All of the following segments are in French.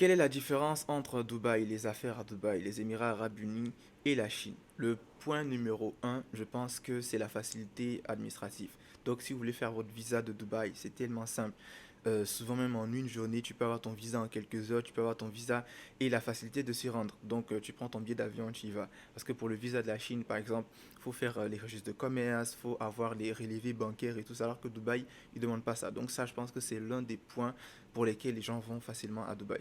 Quelle est la différence entre Dubaï, les affaires à Dubaï, les Émirats arabes unis et la Chine? Le point numéro un, je pense que c'est la facilité administrative. Donc, si vous voulez faire votre visa de Dubaï, c'est tellement simple. Souvent même en une journée, tu peux avoir ton visa en quelques heures, tu peux avoir ton visa et la facilité de s'y rendre. Donc, tu prends ton billet d'avion, tu y vas. Parce que pour le visa de la Chine, par exemple, il faut faire les registres de commerce, il faut avoir les relevés bancaires et tout ça, alors que Dubaï, ils ne demandent pas ça. Donc, ça, je pense que c'est l'un des points pour lesquels les gens vont facilement à Dubaï.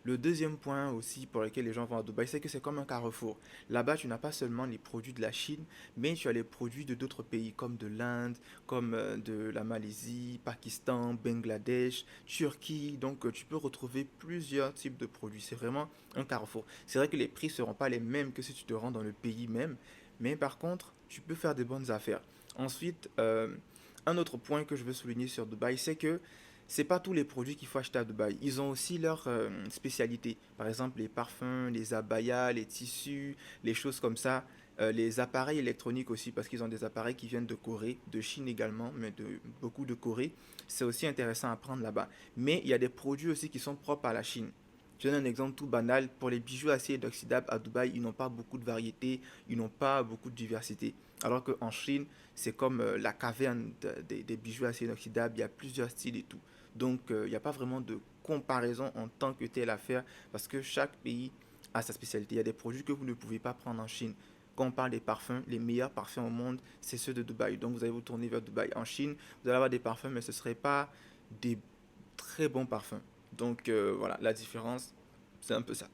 Le deuxième point aussi pour lequel les gens vont à Dubaï, c'est que c'est comme un carrefour. Là-bas, tu n'as pas seulement les produits de la Chine, mais tu as les produits de d'autres pays comme de l'Inde, comme de la Malaisie, Pakistan, Bangladesh, Turquie. Donc, tu peux retrouver plusieurs types de produits. C'est vraiment un carrefour. C'est vrai que les prix ne seront pas les mêmes que si tu te rends dans le pays même, mais par contre, tu peux faire des bonnes affaires. Ensuite, un autre point que je veux souligner sur Dubaï, c'est que c'est pas tous les produits qu'il faut acheter à Dubaï. Ils ont aussi leurs spécialités. Par exemple, les parfums, les abayas, les tissus, les choses comme ça. Les appareils électroniques aussi, parce qu'ils ont des appareils qui viennent de Corée, de Chine également, mais de beaucoup de Corée. C'est aussi intéressant à prendre là-bas. Mais il y a des produits aussi qui sont propres à la Chine. Je donne un exemple tout banal. Pour les bijoux acier inoxydable à Dubaï, ils n'ont pas beaucoup de variété, ils n'ont pas beaucoup de diversité. Alors qu'en Chine, c'est comme la caverne des bijoux acier inoxydable, il y a plusieurs styles et tout. Donc, il n'y a pas vraiment de comparaison en tant que telle à faire parce que chaque pays a sa spécialité. Il y a des produits que vous ne pouvez pas prendre en Chine. Quand on parle des parfums, les meilleurs parfums au monde, c'est ceux de Dubaï. Donc, vous allez vous tourner vers Dubaï. En Chine, vous allez avoir des parfums, mais ce ne seraient pas des très bons parfums. Donc, voilà, la différence, c'est un peu ça.